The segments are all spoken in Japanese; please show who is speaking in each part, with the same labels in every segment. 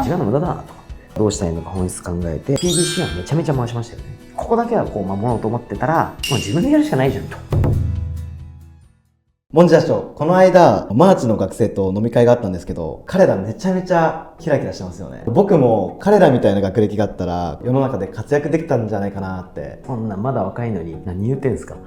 Speaker 1: 時間の無駄だなと。どうしたらいいのか本質考えて PDC はめちゃめちゃ回しましたよね。ここだけはこう守ろうと思ってたら、もう自分でやるしかないじゃんと。
Speaker 2: モンジ社長、この間マーチの学生と飲み会があったんですけど、彼らめちゃめちゃキラキラしてますよね。僕も彼らみたいな学歴があったら世の中で活躍できたんじゃないかなって。
Speaker 1: そんなまだ若いのに何言ってんすか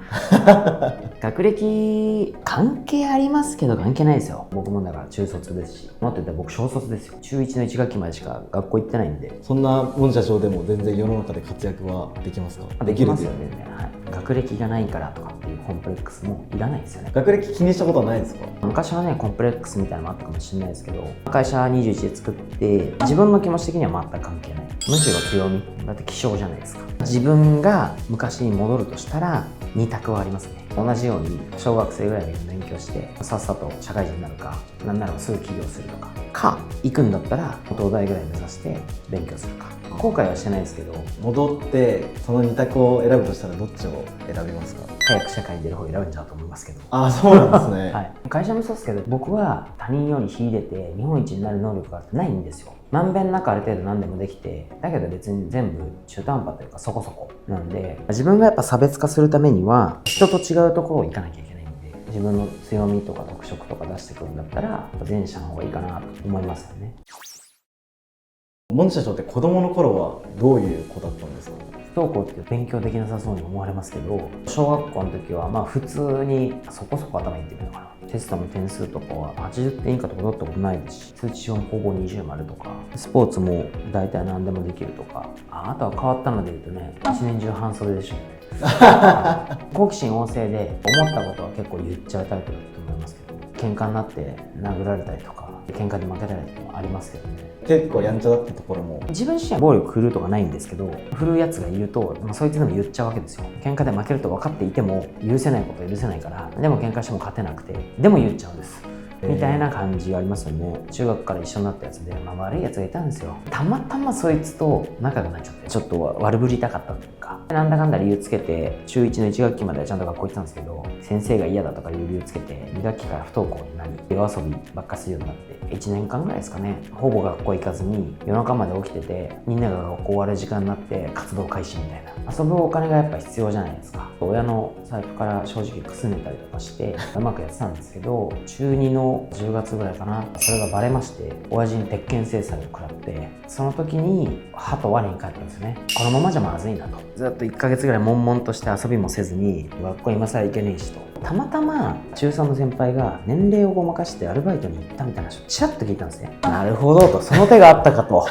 Speaker 1: 学歴関係ありますけど関係ないですよ。僕もだから中卒ですし、もっと言ったら僕小卒ですよ。中1の1学期までしか学校行ってないんで。
Speaker 2: そんなモンジ社長でも全然世の中で活躍はできますか？
Speaker 1: できますよね、はい。学歴がないからとかっていうコンプレックスもいらないですよね。
Speaker 2: 学歴気にしたことはないですか？
Speaker 1: 昔はね、コンプレックスみたいなのもあったかもしれないですけど、会社21で作って自分の気持ち的には全く関係ない。むしろ強み。だって希少じゃないですか。自分が昔に戻るとしたら2択はありますね。同じように小学生ぐらいで勉強してさっさと社会人になるか、なんならすぐ起業するとか行くんだったら東大ぐらい目指して勉強するか。後悔はしてないですけど、
Speaker 2: 戻ってその2択を選ぶとしたらどっちを選びますか？
Speaker 1: 早く社会に出る方を選ぶんじゃうと思いますけど。
Speaker 2: あ、そうなんですね。
Speaker 1: はい、会社もそうですけど、僕は他人より秀でて日本一になる能力がないんですよ。まんべんなくある程度何でもできて、だけど別に全部中途半端というかそこそこなんで、自分がやっぱ差別化するためには人と違うところを行かなきゃいけないんで、自分の強みとか特色とか出してくるんだったら前者の方がいいかなと思いますよね。
Speaker 2: モンジ社長って子供の頃はどういう子だったんですか？
Speaker 1: 不登校って勉強できなさそうに思われますけど、小学校の時はまあ普通にそこそこ頭いいっていうのかな。テストの点数とかは80点以下とか取ったことないですし、通知表もほぼ20丸とか、スポーツも大体何でもできるとか、あとは変わったので言うとね、一年中半袖でしょ好奇心旺盛で思ったことは結構言っちゃうタイプだと思いますけど、喧嘩になって殴られたりとか喧嘩で負けたりとかもありますけどね。
Speaker 2: 結構やんちゃだったところも。
Speaker 1: 自分自身は暴力振るうとかないんですけど、振るうやつがいると、そいつでも言っちゃうわけですよ。喧嘩で負けると分かっていても許せないことは許せないから、でも喧嘩しても勝てなくて、でも言っちゃうんです。みたいな感じがありますよね。中学から一緒になったやつで、悪いやつがいたんですよ。たまたまそいつと仲良くなっちゃって、ちょっと悪ぶりたかったというか、なんだかんだ理由つけて、中1の1学期まではちゃんと学校行ってたんですけど、先生が嫌だとかいう理由つけて、2学期から不登校になり、夜遊びばっかするようになって、1年間ぐらいですかね、ほぼ学校行かずに夜中まで起きてて、みんなが学校終わる時間になって活動開始みたいな。遊ぶお金がやっぱ必要じゃないですか。親の財布から正直くすねたりとかしてうまくやってたんですけど、中2の10月ぐらいかな、それがバレまして、親父に鉄拳制裁を食らって、その時に歯と我に返ったんですよね。このままじゃまずいなと。ずっと1ヶ月ぐらい悶々として遊びもせずに、学校今更行けねえしと。たまたま中3の先輩が年齢をごまかしてアルバイトに行ったみたいな話をちらっと聞いたんですね。なるほどと、その手があったかと。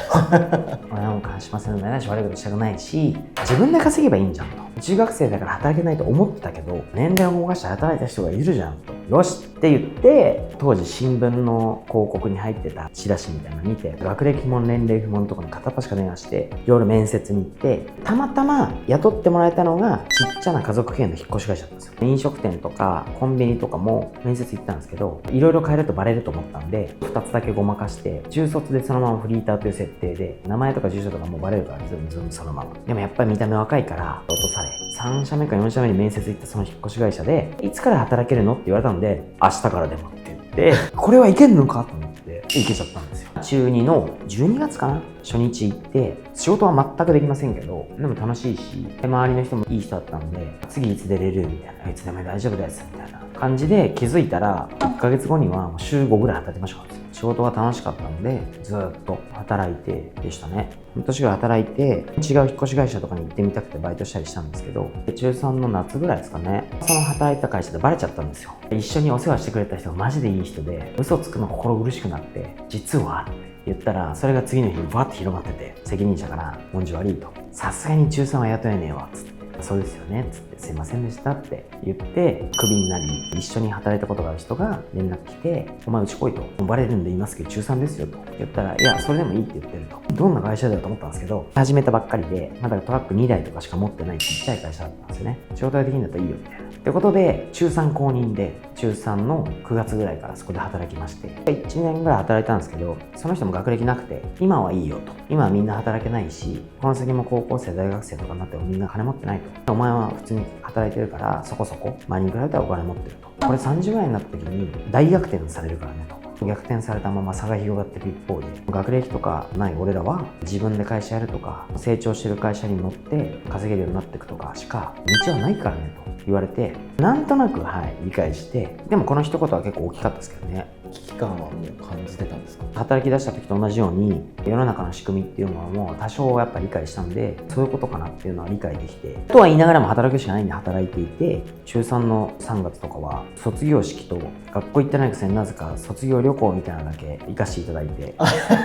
Speaker 1: 親も関しませんのでないし、悪いことしたくないし、自分で稼げばいいんじゃんと。中学生だから働けないと思ってたけど、年齢をごまかして働いた人がいるじゃんと。よしって言って、当時新聞の広告に入ってたチラシみたいなの見て、学歴不問年齢不問とかに片っ端から電話して夜面接に行って、たまたま雇ってもらえたのがちっちゃな家族経営の引っ越し会社だったんですよ。飲食店とかコンビニとかも面接行ったんですけど、いろいろ変えるとバレると思ったんで、2つだけごまかして、中卒でそのままフリーターという設定で、名前とか住所とかもうバレるからずんそのまま。でもやっぱり見た目若いから落とされ、3社目か4社目に面接行ったその引っ越し会社で、いつから働けるのって言われたんで、明日からでもって言って、これはいけんのかと思っていけちゃったんですよ。中2の12月かな、初日行って、仕事は全くできませんけど、でも楽しいし、周りの人もいい人だったんで、次いつ出れるみたいな、いつでも大丈夫ですみたいな感じで気づいたら、1ヶ月後にはもう週5ぐらい働いてました。仕事が楽しかったので、ずっと働いてでしたね。半年ぐらい働いて、違う引っ越し会社とかに行ってみたくてバイトしたりしたんですけど、中3の夏ぐらいですかね、その働いた会社でバレちゃったんですよ。一緒にお世話してくれた人がマジでいい人で、嘘つくの心苦しくなって、実はって言ったら、それが次の日にバッて広がってて、責任者から「文字悪い」と「さすがに中3は雇えねえわ」っつって。そうですよねっつってすいませんでしたって言ってクビになり、一緒に働いたことがある人が連絡来て、お前うち来いと、もうバレるんで言いますけど中3ですよと言ったら、いやそれでもいいって言ってると。どんな会社だよと思ったんですけど、始めたばっかりでまだトラック2台とかしか持ってないちっちゃい会社だったんですよね。仕事ができるんだったらいいよみたいなってことで、中3公認で中3の9月ぐらいからそこで働きまして、1年ぐらい働いたんですけど、その人も学歴なくて、今はいいよと、今はみんな働けないし、この先も高校生大学生とかになってもみんな金持ってないと、お前は普通に働いてるからそこそこ前に比べたらお金持ってると、これ30ぐらいになった時に大逆転されるからねと、逆転されたまま差が広がっていく一方で、学歴とかない俺らは自分で会社やるとか成長してる会社に乗って稼げるようになっていくとかしか道はないからねと言われて、なんとなく理解して、でもこの一言は結構大きかったですけどね。
Speaker 2: 危機感はもう感じてたんですか？
Speaker 1: 働き出した時と同じように世の中の仕組みっていうものも多少やっぱ理解したんで、そういうことかなっていうのは理解できて、とは言いながらも働くしかないんで働いていて、中3の3月とかは卒業式と学校行ってないくせになぜか卒業旅行みたいなのだけ行かせていただいて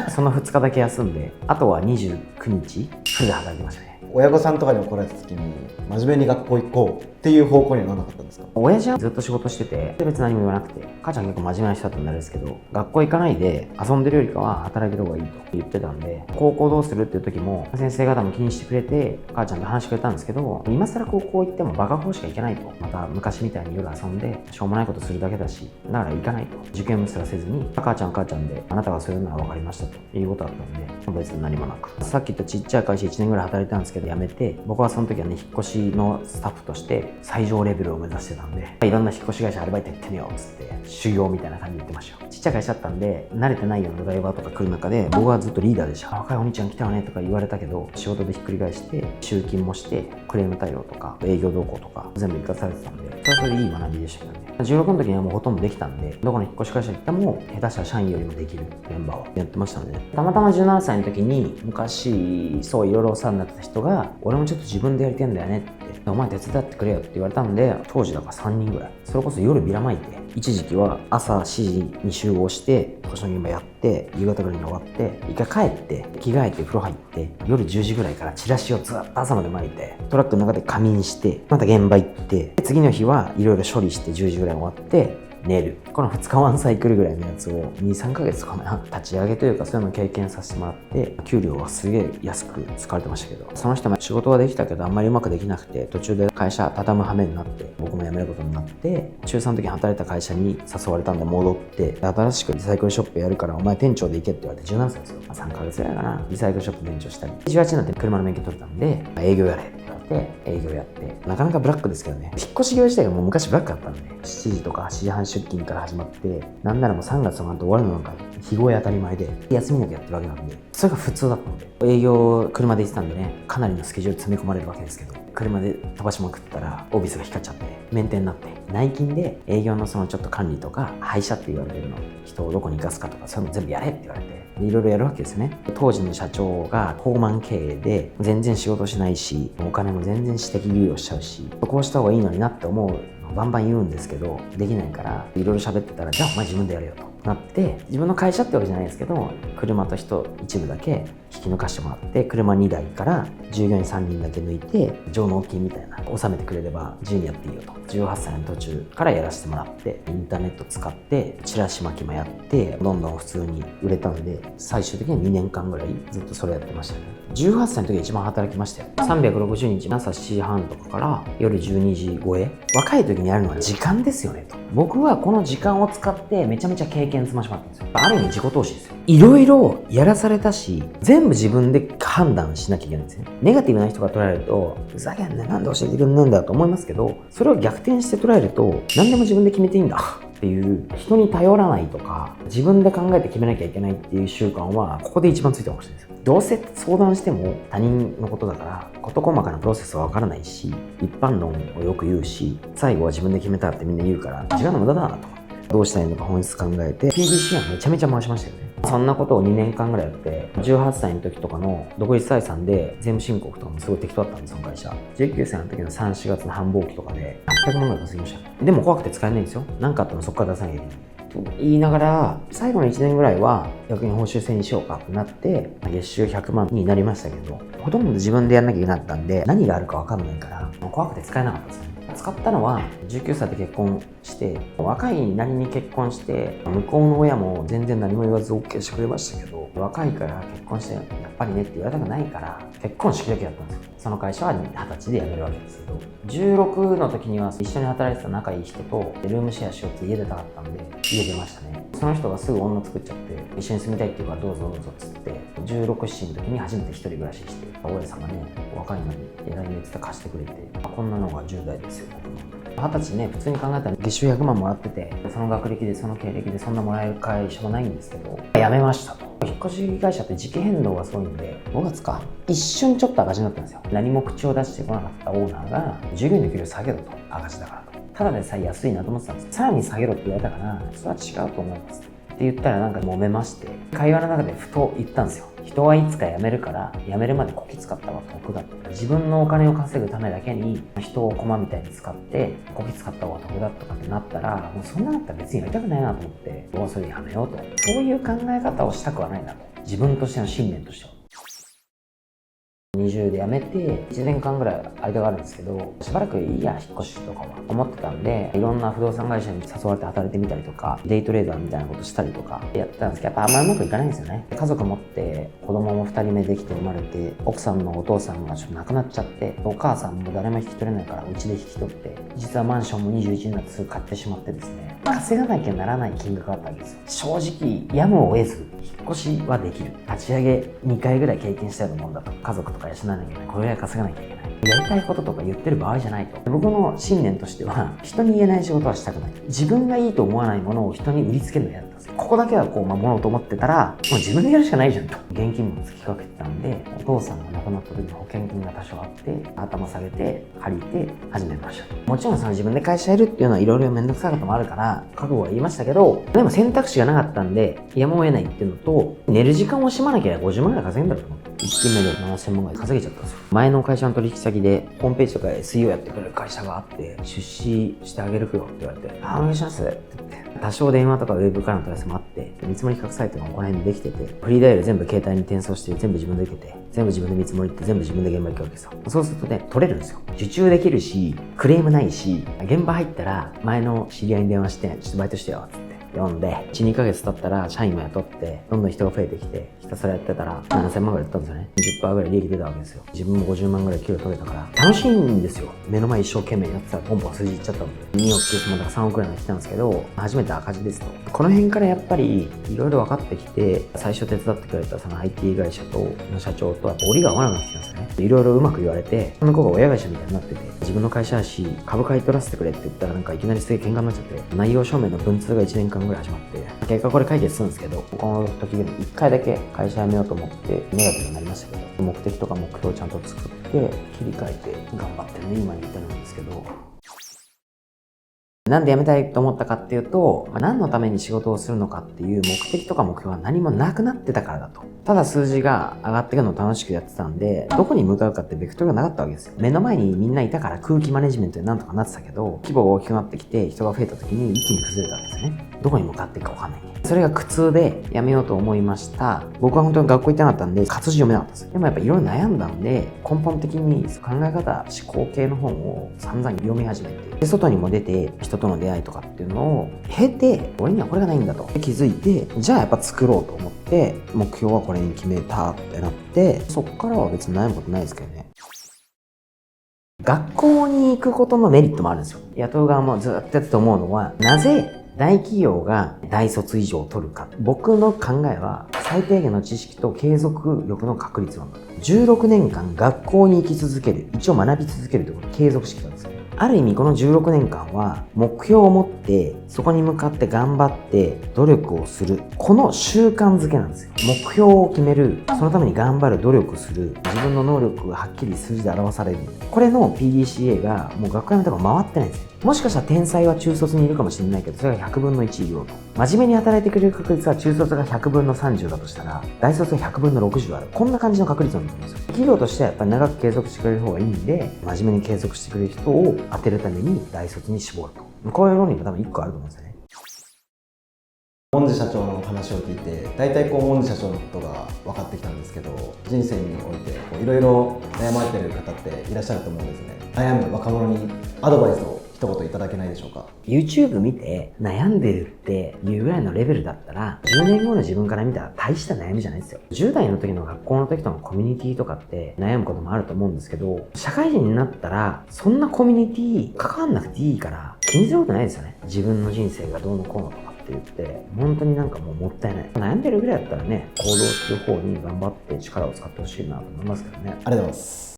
Speaker 1: その2日だけ休んで、あとは29日フルで働いてましたね。
Speaker 2: 親御さんとかに怒られた時に真面目に学校行こうっていう方向にはならなかったんですか？
Speaker 1: 親父はずっと仕事してて別に何も言わなくて、母ちゃん結構真面目な人だったんであれですけど、学校行かないで遊んでるよりかは働いてる方がいいと言ってたんで、高校どうするっていう時も先生方も気にしてくれて母ちゃんと話してくれたんですけど、今更高校行ってもバカ校しか行けないと、また昔みたいに夜遊んでしょうもないことするだけだし、だから行かないと、受験もすらせずに母ちゃんであなたがそういうのは分かりましたということだったんで、別に何もなく、さっき言ったちっちゃい会社1年ぐらい働いたんですけど辞めて、僕はその時はね、引っ越しのスタッフとして最上レベルを目指してたんで、いろんな引っ越し会社アルバイト行ってみようっつって修行みたいな感じで言ってましたよ。ちっちゃい会社だったんで慣れてないようなドライバーとか来る中で僕はずっとリーダーでした。若いお兄ちゃん来たよねとか言われたけど、仕事でひっくり返して集金もしてクレーム対応とか営業動向とか全部活かされてたんで、それはそれでいい学びでしたけどね。16の時にはもうほとんどできたんで、どこの引っ越し会社行っても下手したら社員よりもできるメンバーをやってましたので、たまたま17歳の時に昔そういろいろお世話になってた人が、俺もちょっと自分でやりてんだよねって、お前手伝ってくれよって言われたんで、当時だから3人ぐらい、それこそ夜ビラまいて、一時期は朝7時に集合して保証現場やって、夕方ぐらいに終わって一回帰って着替えて風呂入って、夜10時ぐらいからチラシをずっと朝まで巻いてトラックの中で仮眠して、また現場行って、次の日はいろいろ処理して10時ぐらいに終わって寝る。この2日ワンサイクルぐらいのやつを 2,3 ヶ月とかな、立ち上げというかそういうのを経験させてもらって、給料はすげえ安く使われてましたけど、その人も仕事はできたけどあんまりうまくできなくて、途中で会社畳む羽目になって、僕も辞めることになって、中3の時に働いた会社に誘われたんで戻って、新しくリサイクルショップやるからお前店長で行けって言われて17歳ですよ。3ヶ月ぐらいかな、リサイクルショップ店長したり、18になって車の免許取れたんで営業やれって言われて営業やって、なかなかブラックですけどね、引っ越し業自体がもう昔ブラックだったんで、7時とか8時半出勤から始まって、なんならもう3月とか終わるのなんか日越え当たり前で、休みなきゃやってるわけなんで、それが普通だったので、営業車で行ってたんでね、かなりのスケジュール詰め込まれるわけですけど、車で飛ばしまくったらオービスが光っちゃってメンテになって、内勤で営業のそのちょっと管理とか配車って言われるの、人をどこに行かすかとかそういうの全部やれって言われて、いろいろやるわけですよね。当時の社長が高慢経営で全然仕事しないし、お金も全然私的流用しちゃうし、こうした方がいいのになって思うバンバン言うんですけど、できないからいろいろ喋ってたら、じゃあお前自分でやれよとなって、自分の会社ってわけじゃないですけど、車と人一部だけ引き抜かしてもらって、車2台から従業員3人だけ抜いて上納金みたいな納めてくれれば自由にやっていいよと。18歳の途中からやらせてもらって、インターネット使ってチラシ巻きもやって、どんどん普通に売れたんで、最終的には2年間ぐらいずっとそれやってましたね。18歳の時が一番働きましたよ。360日朝7時半とかから夜12時超え。若い時にやるのは時間ですよねと。僕はこの時間を使ってめちゃめちゃ経験積ましまったんですよ。ある意味自己投資ですよ。いろいろやらされたし、全部自分で判断しなきゃいけないんですね。ネガティブな人が捉えると、ふざけんな、なんで教えてくれないんだと思いますけど、それを逆転して捉えると、何でも自分で決めていいんだっていう、人に頼らないとか自分で考えて決めなきゃいけないっていう習慣はここで一番ついてほしいんですよ。どうせ相談しても他人のことだから事細かなプロセスは分からないし、一般論をよく言うし、最後は自分で決めたってみんな言うから時間の無駄だなと。どうしたらいいのか本質考えて PDC はめちゃめちゃ回しましたよね。そんなことを2年間ぐらいやって、18歳の時とかの独立採算で税務申告とかもすごい適当だったんですよ、その会社。19歳の時の3、4月の繁忙期とかで800万ぐらい稼ぎました。でも怖くて使えないんですよ。何かあってもそこから出さなきゃいけないと言いながら、最後の1年ぐらいは逆に報酬制にしようかってなって月収100万になりましたけど、ほとんど自分でやんなきゃいけなかったんで、何があるか分かんないから怖くて使えなかったですね。使ったのは19歳で結婚して、若いなりに結婚して、向こうの親も全然何も言わず OK してくれましたけど、若いから結婚してやっぱりねって言われたくないから結婚式だけやったんですよ。その会社は20歳で辞めるわけですけど、16の時には一緒に働いてた仲いい人とルームシェアしようって家出たかったんで家出ましたね。その人がすぐ女作っちゃって一緒に住みたいっていうからどうぞどうぞっつって16、7の時に初めて一人暮らしして大家さんがね若いのにえらい熱で貸してくれて、こんなのが10代ですよ。20歳ね、普通に考えたら月収100万もらってて、その学歴でその経歴でそんなもらえる会社もないんですけど、辞めましたと。引っ越し会社って時期変動がすごいんで、5月か一瞬ちょっと赤字になったんですよ。何も口を出してこなかったオーナーが従業員の給料下げろと、赤字だからと。ただでさえ安いなと思ってたんです。さらに下げろって言われたから、それは違うと思いますって言ったらなんか揉めまして、会話の中でふと言ったんですよ。人はいつか辞めるから辞めるまでこき使った方が得だと。自分のお金を稼ぐためだけに人を駒みたいに使ってこき使った方が得だとかってなったら、もうそんなのったら別にやりたくないなと思って、もうそれでやめようと。そういう考え方をしたくはないなと。自分としての信念としては。20で辞めて1年間ぐらい間があるんですけど、しばらくいいや引っ越しとかは思ってたんで、いろんな不動産会社に誘われて働いてみたりとかデイトレーダーみたいなことしたりとかやってたんですけど、やっぱあんまりうまくいかないんですよね。家族持って子供も2人目できて生まれて、奥さんのお父さんがちょっと亡くなっちゃって、お母さんも誰も引き取れないからうちで引き取って、実はマンションも21になってすぐ買ってしまってですね、稼がなきゃならない金額があったわけですよ。正直やむを得ず引っ越しはできる。立ち上げ2回ぐらい経験したようなもんだと。家族とか養わなきゃいけない。これぐらい稼がなきゃいけない。やりたいこととか言ってる場合じゃないと。僕の信念としては、人に言えない仕事はしたくない。自分がいいと思わないものを人に売りつけるのが嫌だったんですよ。ここだけはこう守ろうと思ってたら、もう自分でやるしかないじゃんと。現金も突きかけてたんで、お父さんが亡くなった時に保険金が多少あって、頭下げて借りて始めました。もちろんその自分で会社やるっていうのはいろいろめんどくさいこともあるから覚悟は言いましたけど、でも選択肢がなかったんでやむを得ないっていうのと、寝る時間を惜しまなければ50万ぐらい稼げんだろうと思って、1勤目で7000万ぐらい稼げちゃったんですよ。前の会社の取引先でホームページとか SEO やってくれる会社があって、出資してあげるよって言われて、お願いしますって言って、多少電話とかウェブからの問い合わせもあって、見積もり企画サイトがこの辺にできてて、フリーダイヤル全部携帯に転送して全部自分で受けて、全部自分で見積もりって全部自分で現場行くわけですよ。そうするとね、取れるんですよ。受注できるし、クレームないし、現場入ったら前の知り合いに電話して、ちょっとバイトしてよって読んで、1、2ヶ月経ったら社員も雇って、どんどん人が増えてきて、ひたすらやってたら7000万ぐらいやったんですよね。10% ぐらい利益出たわけですよ。自分も50万ぐらい給料取れたから、楽しいんですよ。目の前一生懸命やってたらポンポン数字いっちゃったので、2億9千万とか3億ぐらいまで来たんですけど、初めて赤字ですと。この辺からやっぱりいろいろ分かってきて、最初手伝ってくれたその IT 会社との社長とやっぱ折りが合わなくなってきたんですよね。いろいろうまく言われて、その子が親会社みたいになってて、自分の会社だし株買い取らせてくれって言ったらなんかいきなりすげえ喧嘩になっちゃって、内容証明の文通が1年間ぐらい始まって、結果これ解決するんですけど、この時でも1回だけ会社辞めようと思ってネガティブになりましたけど、目的とか目標をちゃんと作って切り替えて頑張ってね今に至るんですけど、なんで辞めたいと思ったかっていうと、何のために仕事をするのかっていう目的とか目標は何もなくなってたからだと。ただ数字が上がっていくのを楽しくやってたんで、どこに向かうかってベクトルがなかったわけですよ。目の前にみんないたから空気マネジメントでなんとかなってたけど、規模が大きくなってきて人が増えた時に一気に崩れたわけですよね。どこに向かっていくか分かんない。それが苦痛で辞めようと思いました。僕は本当に学校行ってなかったんで活字読めなかったんですよ。でもやっぱいろいろ悩んだんで、根本的に考え方、思考系の本を散々読み始めて、で外にも出て人との出会いとかっていうのを経て、俺にはこれがないんだと気づいて、じゃあやっぱ作ろうと思って目標はこれに決めたってなって、そっからは別に悩むことないですけどね。学校に行くことのメリットもあるんですよ。雇う側もずっとやってて思うのは、なぜ大企業が大卒以上を取るか。僕の考えは最低限の知識と継続力の確率なんだと。16年間学校に行き続ける、一応学び続けるということを継続してきたんですよ。ある意味この16年間は目標を持ってそこに向かって頑張って努力をする、この習慣づけなんですよ。目標を決める、そのために頑張る、努力する、自分の能力がはっきり数字で表される、これの PDCA がもう学校辞めたから回ってないんですよ。もしかしたら天才は中卒にいるかもしれないけど、それが100分の1いようと。真面目に働いてくれる確率は中卒が100分の30だとしたら、大卒が100分の60ある。こんな感じの確率なんですよ。企業としてはやっぱり長く継続してくれる方がいいんで、真面目に継続してくれる人を当てるために大卒に絞ると。こういう論理が多分1個あると思うんですよね。
Speaker 2: モンジ社長の話を聞いて、大体モンジ社長のことが分かってきたんですけど、人生においていろいろ悩まれてる方っていらっしゃると思うんですね。悩む若者にアドバイスを一言いただけないでしょうか。
Speaker 1: YouTube 見て悩んでるっていうぐらいのレベルだったら、10年後の自分から見たら大した悩みじゃないですよ。10代の時の学校の時とのコミュニティとかって悩むこともあると思うんですけど、社会人になったらそんなコミュニティ関わんなくていいから気にすることないですよね。自分の人生がどうのこうのとかって言って本当になんかもうもったいない。悩んでるぐらいだったらね、行動する方に頑張って力を使ってほしいなと思いますけどね。
Speaker 2: ありがとうございます。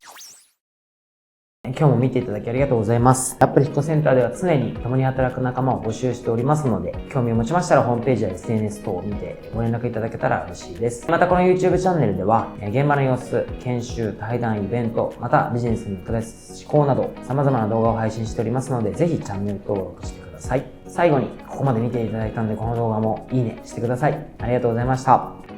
Speaker 1: 今日も見ていただきありがとうございます。アップルヒットセンターでは常に共に働く仲間を募集しておりますので、興味を持ちましたらホームページや SNS 等を見てご連絡いただけたら嬉しいです。またこの YouTube チャンネルでは、現場の様子、研修、対談、イベント、またビジネスに役立つ思考など様々な動画を配信しておりますので、ぜひチャンネル登録してください。最後にここまで見ていただいたので、この動画もいいねしてください。ありがとうございました。